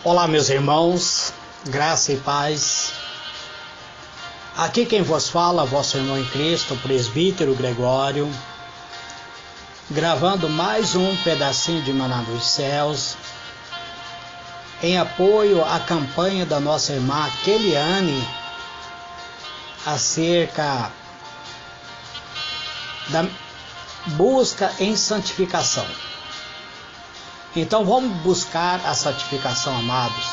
Olá, meus irmãos, graça e paz. Aqui quem vos fala, vosso irmão em Cristo, presbítero Gregório, gravando mais um pedacinho de Maná dos Céus, em apoio à campanha da nossa irmã Keliane, acerca da busca em santificação. Então vamos buscar a santificação, amados.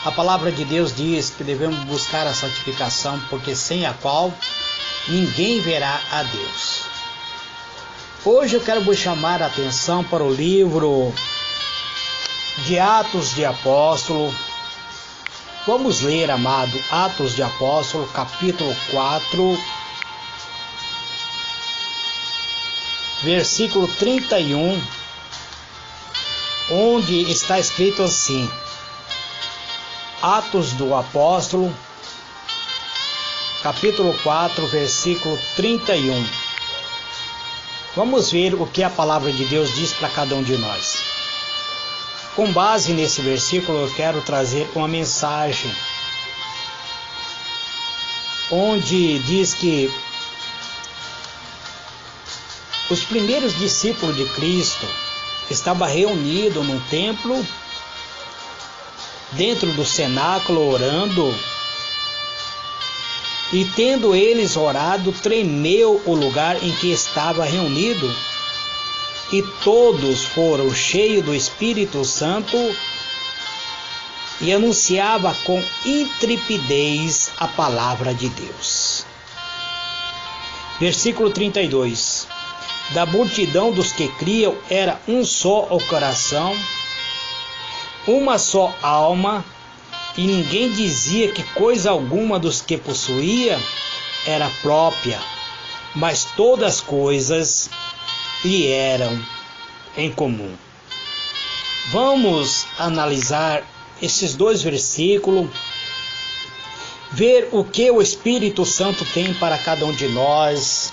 A palavra de Deus diz que devemos buscar a santificação, porque sem a qual ninguém verá a Deus. Hoje eu quero vos chamar a atenção para o livro de Atos de Apóstolo. Vamos ler, amado, Atos de Apóstolo, capítulo 4, versículo 31, onde está escrito assim: Atos do Apóstolo, capítulo 4, versículo 31. Vamos ver o que a palavra de Deus diz para cada um de nós. Com base nesse versículo, eu quero trazer uma mensagem, onde diz que os primeiros discípulos de Cristo estavam reunidos num templo, dentro do cenáculo, orando, e tendo eles orado, tremeu o lugar em que estava reunido, e todos foram cheios do Espírito Santo e anunciava com intrepidez a palavra de Deus. Versículo 32. Da multidão dos que criam era um só o coração, uma só alma, e ninguém dizia que coisa alguma dos que possuía era própria, mas todas as coisas lhe eram em comum. Vamos analisar esses dois versículos, ver o que o Espírito Santo tem para cada um de nós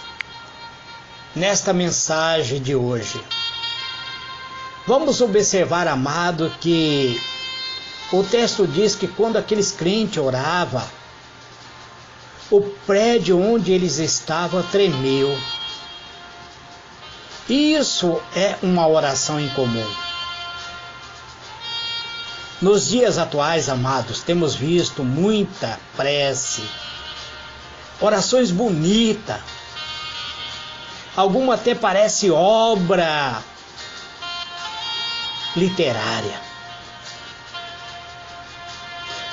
nesta mensagem de hoje. Vamos observar, amado, que o texto diz que quando aqueles crentes oravam, o prédio onde eles estavam tremeu. Isso é uma oração em comum. Nos dias atuais, amados, temos visto muita prece, orações bonitas, alguma até parece obra literária.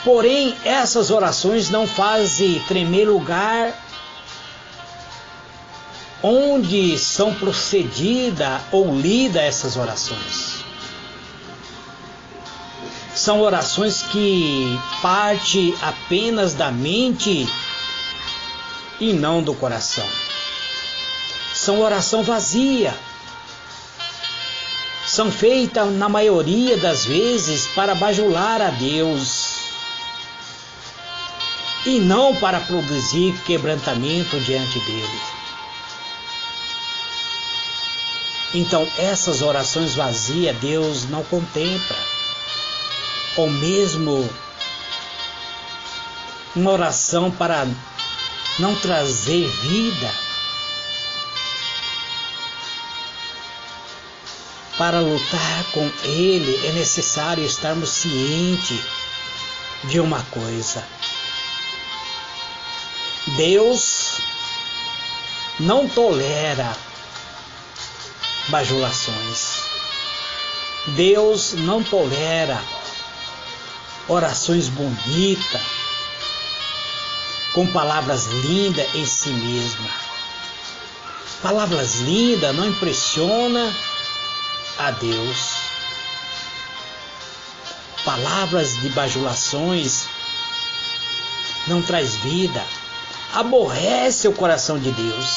Porém, essas orações não fazem tremer lugar onde são procedidas ou lidas essas orações. São orações que partem apenas da mente e não do coração. São oração vazia. São feitas na maioria das vezes para bajular a Deus e não para produzir quebrantamento diante dele. Então essas orações vazias Deus não contempla, ou mesmo uma oração para não trazer vida. Para lutar com Ele é necessário estarmos cientes de uma coisa: Deus não tolera bajulações. Deus não tolera orações bonitas, com palavras lindas em si mesma. Palavras lindas não impressionam a Deus. Palavras de bajulações não traz vida, aborrece o coração de Deus.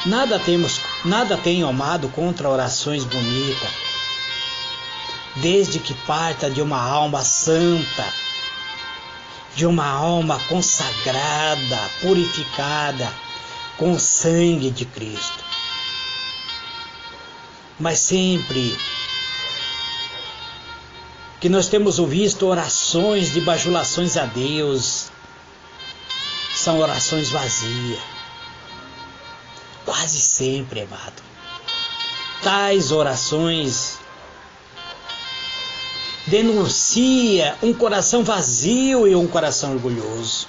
Nada tenho, amado, contra orações bonitas, desde que parta de uma alma santa, de uma alma consagrada, purificada com o sangue de Cristo. mas sempre que nós temos visto orações de bajulações a Deus, são orações vazias. Quase sempre, amado. Tais orações denuncia um coração vazio e um coração orgulhoso.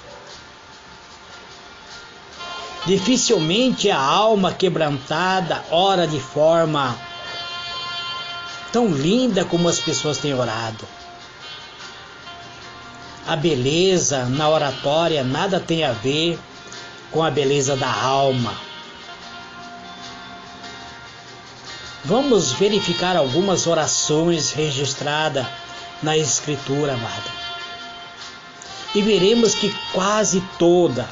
Dificilmente a alma quebrantada ora de forma tão linda como as pessoas têm orado. A beleza na oratória nada tem a ver com a beleza da alma. Vamos verificar algumas orações registradas na Escritura, amada. E veremos que quase toda,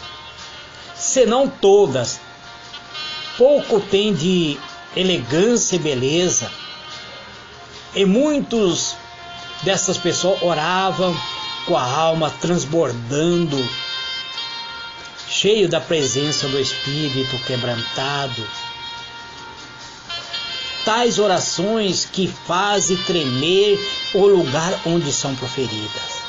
se não todas, pouco tem de elegância e beleza. E muitos dessas pessoas oravam com a alma transbordando, cheio da presença do Espírito quebrantado. Tais orações que fazem tremer o lugar onde são proferidas.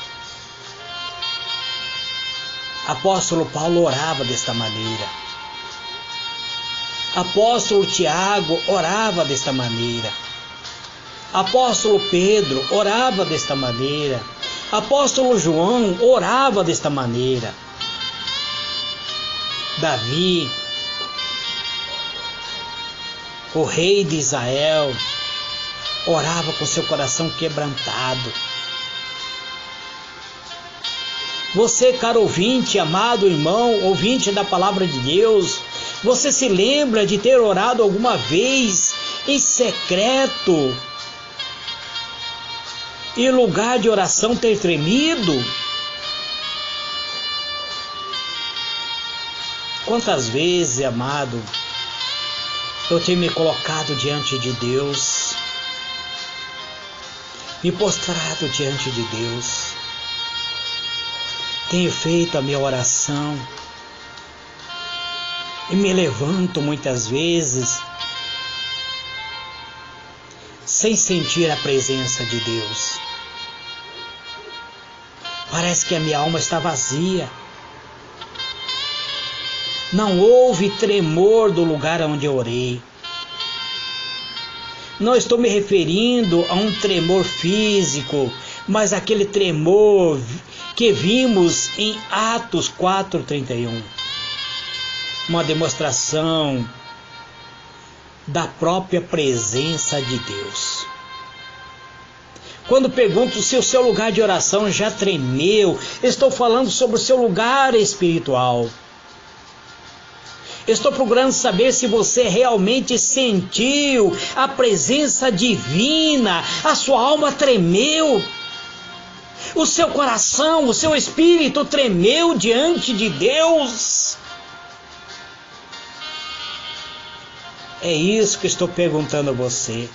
Apóstolo Paulo orava desta maneira. Apóstolo Tiago orava desta maneira. Apóstolo Pedro orava desta maneira. Apóstolo João orava desta maneira. Davi, o rei de Israel, orava com seu coração quebrantado. Você, caro ouvinte, amado irmão, ouvinte da palavra de Deus, você se lembra de ter orado alguma vez em secreto e o lugar de oração ter tremido? Quantas vezes, amado, eu tenho me colocado diante de Deus, me prostrado diante de Deus, tenho feito a minha oração e me levanto muitas vezes sem sentir a presença de Deus. Parece que a minha alma está vazia. Não houve tremor do lugar onde eu orei. Não estou me referindo a um tremor físico, mas aquele tremor que vimos em Atos 4:31. Uma demonstração da própria presença de Deus. Quando pergunto se o seu lugar de oração já tremeu, estou falando sobre o seu lugar espiritual. Estou procurando saber se você realmente sentiu a presença divina, a sua alma tremeu, o seu coração, o seu espírito tremeu diante de Deus. É isso que estou perguntando a você.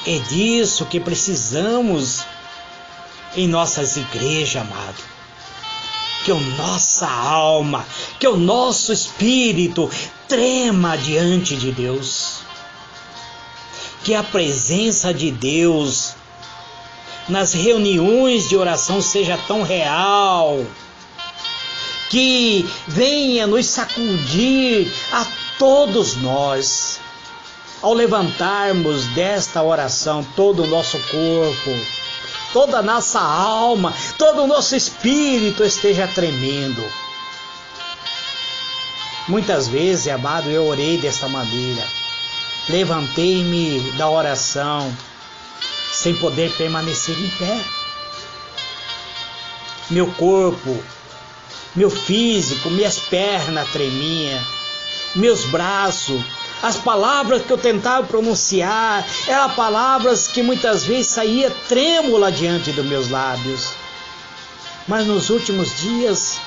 É disso que precisamos em nossas igrejas, amado. Que a nossa alma, que o nosso espírito trema diante de Deus. Que a presença de Deus nas reuniões de oração seja tão real, que venha nos sacudir a todos nós, ao levantarmos desta oração todo o nosso corpo, toda a nossa alma, todo o nosso espírito esteja tremendo. Muitas vezes, amado, eu orei desta maneira. Levantei-me da oração sem poder permanecer em pé. Meu corpo, meu físico, minhas pernas tremiam, meus braços. As palavras que eu tentava pronunciar eram palavras que muitas vezes saía trêmula diante dos meus lábios. Mas nos últimos dias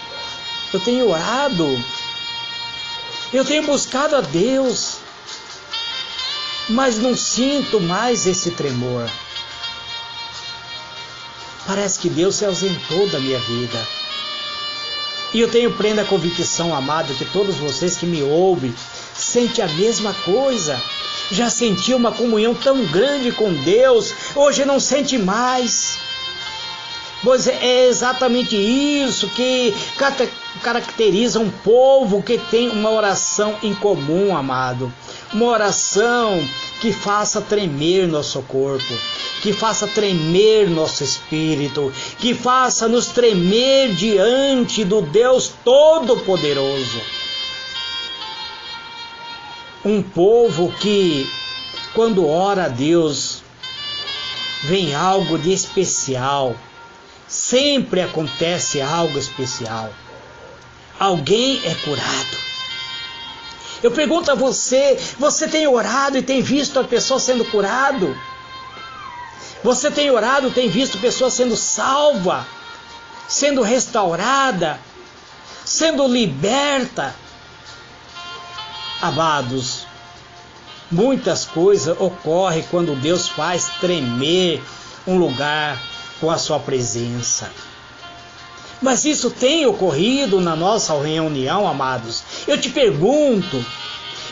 eu tenho orado, eu tenho buscado a Deus, mas não sinto mais esse tremor. Parece que Deus se ausentou da minha vida. E eu tenho plena convicção, amado, que todos vocês que me ouvem sentem a mesma coisa. já sentiu uma comunhão tão grande com Deus, hoje não sente mais. Pois é exatamente isso que caracteriza um povo que tem uma oração em comum, amado. Uma oração que faça tremer nosso corpo, que faça tremer nosso espírito, que faça nos tremer diante do Deus Todo-Poderoso. Um povo que, quando ora a Deus, vem algo de especial. Sempre acontece algo especial. Alguém é curado. Eu pergunto a você, você tem orado e tem visto a pessoa sendo curado? Você tem orado e tem visto a pessoa sendo salva, sendo restaurada, sendo liberta? Amados, muitas coisas ocorrem quando Deus faz tremer um lugar com a sua presença. Mas isso tem ocorrido na nossa reunião, amados? Eu te pergunto,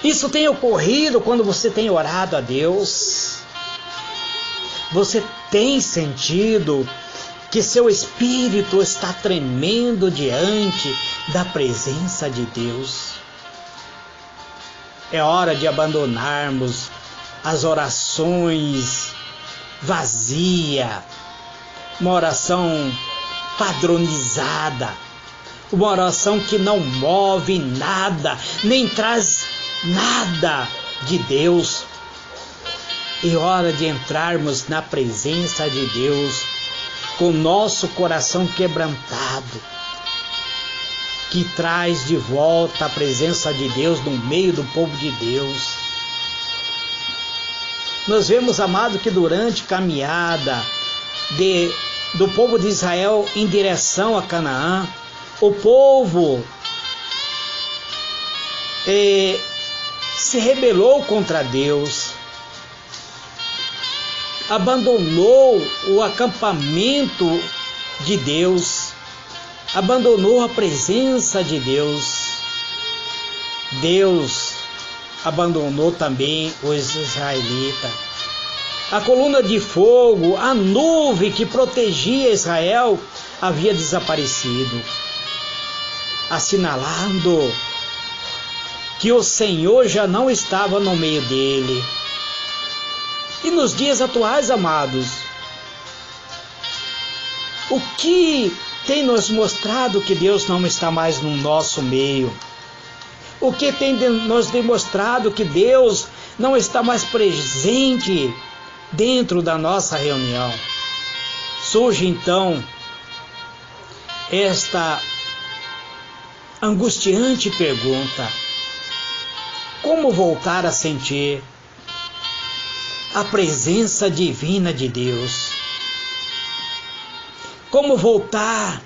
isso tem ocorrido quando você tem orado a Deus? Você tem sentido que seu espírito está tremendo diante da presença de Deus? É hora de abandonarmos as orações vazias, uma oração padronizada, uma oração que não move nada, nem traz nada de Deus. É hora de entrarmos na presença de Deus com nosso coração quebrantado, que traz de volta a presença de Deus no meio do povo de Deus. Nós vemos, amado, que durante a caminhada do povo de Israel em direção a Canaã, o povo se rebelou contra Deus, abandonou o acampamento de Deus, abandonou a presença de Deus. Deus abandonou também os israelitas. A coluna de fogo, a nuvem que protegia Israel havia desaparecido, assinalando que o Senhor já não estava no meio dele. E nos dias atuais, amados, o que tem nos mostrado que Deus não está mais no nosso meio? O que tem nos demonstrado que Deus não está mais presente dentro da nossa reunião? Surge então esta angustiante pergunta: como voltar a sentir a presença divina de Deus? Como voltar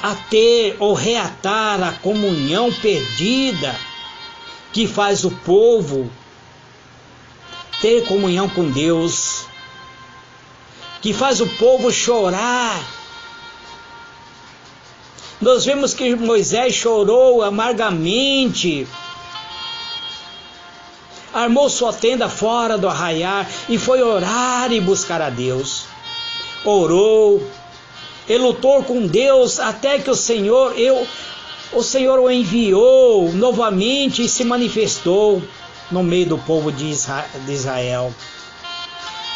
a ter ou reatar a comunhão perdida que faz o povo ter comunhão com Deus, que faz o povo chorar? Nós vemos que Moisés chorou amargamente, armou sua tenda fora do arraial e foi orar e buscar a Deus. Orou, ele lutou com Deus até que o Senhor o enviou novamente e se manifestou no meio do povo de Israel.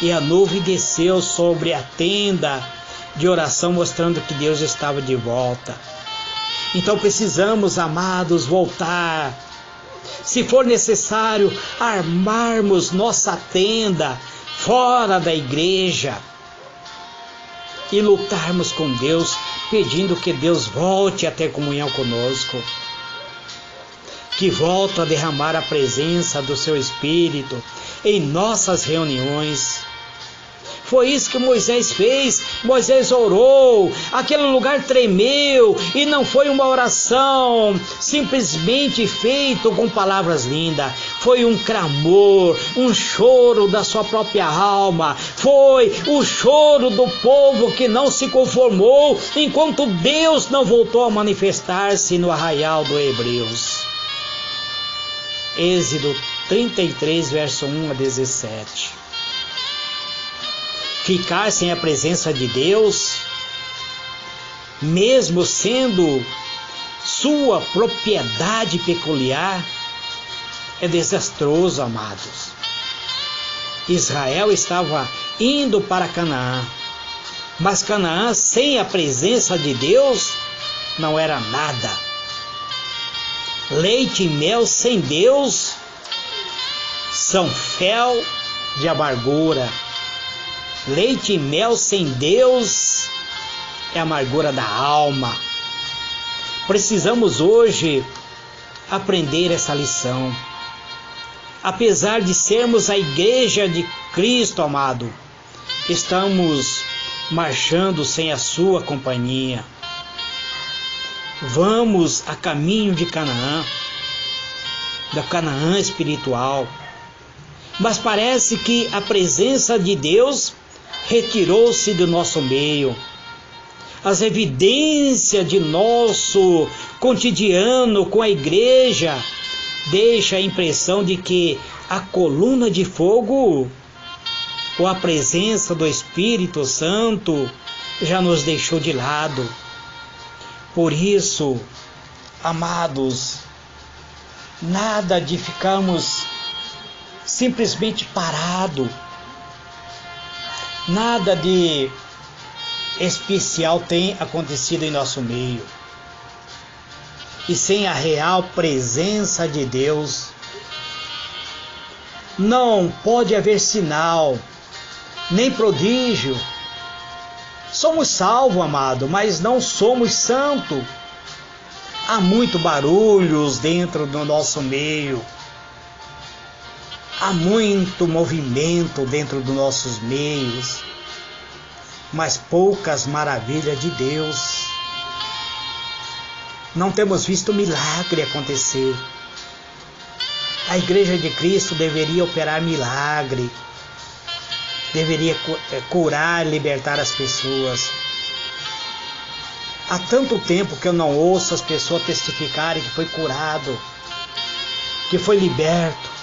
E a nuvem desceu sobre a tenda de oração, mostrando que Deus estava de volta. Então precisamos, amados, voltar. Se for necessário, armarmos nossa tenda fora da igreja e lutarmos com Deus, pedindo que Deus volte a ter comunhão conosco, que volte a derramar a presença do seu Espírito em nossas reuniões. Foi isso que Moisés fez. Moisés orou, aquele lugar tremeu, e não foi uma oração simplesmente feita com palavras lindas. Foi um clamor, um choro da sua própria alma. Foi o choro do povo que não se conformou enquanto Deus não voltou a manifestar-se no arraial do Hebreus. Êxodo 33, verso 1 a 17. Ficar sem a presença de Deus, mesmo sendo sua propriedade peculiar, é desastroso, amados. Israel estava indo para Canaã, mas Canaã sem a presença de Deus não era nada. Leite e mel sem Deus são fel de amargura. Leite e mel sem Deus é a amargura da alma. Precisamos hoje aprender essa lição. Apesar de sermos a igreja de Cristo, amado, estamos marchando sem a sua companhia. Vamos a caminho de Canaã, da Canaã espiritual. Mas parece que a presença de Deus retirou-se do nosso meio. As evidências de nosso cotidiano com a igreja deixam a impressão de que a coluna de fogo ou a presença do Espírito Santo já nos deixou de lado. Por isso, amados, nada de ficarmos simplesmente parados. Nada de especial tem acontecido em nosso meio. E sem a real presença de Deus, não pode haver sinal, nem prodígio. Somos salvos, amado, mas não somos santos. Há muito barulhos dentro do nosso meio. Há muito movimento dentro dos nossos meios, mas poucas maravilhas de Deus. Não temos visto milagre acontecer. A igreja de Cristo deveria operar milagre, deveria curar, libertar as pessoas. Há tanto tempo que eu não ouço as pessoas testificarem que foi curado, que foi liberto,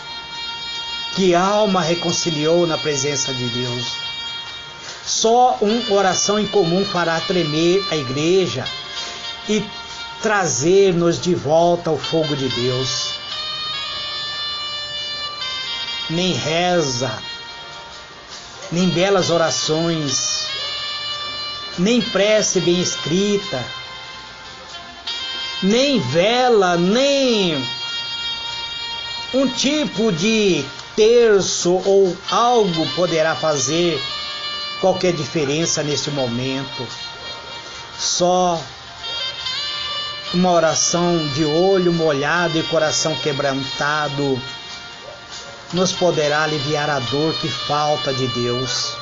que a alma reconciliou na presença de Deus. Só uma oração em comum fará tremer a igreja e trazer-nos de volta ao fogo de Deus. Nem reza, nem belas orações, nem prece bem escrita, nem vela, nem um tipo de terço ou algo poderá fazer qualquer diferença nesse momento. Só uma oração de olho molhado e coração quebrantado nos poderá aliviar a dor que falta de Deus.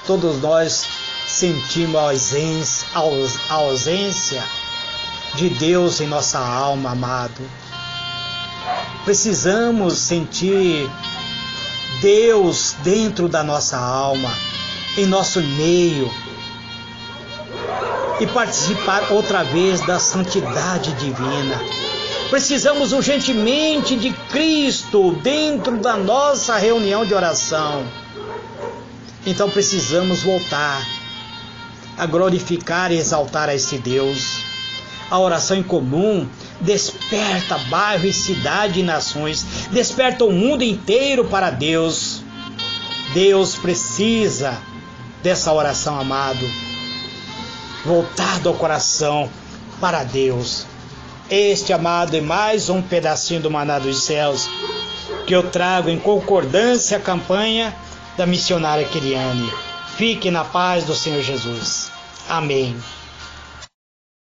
Todos nós sentimos a ausência de Deus em nossa alma, amado. Precisamos sentir Deus dentro da nossa alma, em nosso meio, e participar outra vez da santidade divina. Precisamos urgentemente de Cristo dentro da nossa reunião de oração. Então precisamos voltar a glorificar e exaltar a esse Deus. A oração em comum desperta bairro e cidade e nações, desperta o mundo inteiro para Deus. Deus precisa dessa oração, amado, voltado ao coração para Deus. Este, amado, é mais um pedacinho do maná dos céus que eu trago em concordância à campanha da missionária Kiriane. Fique na paz do Senhor Jesus. Amém.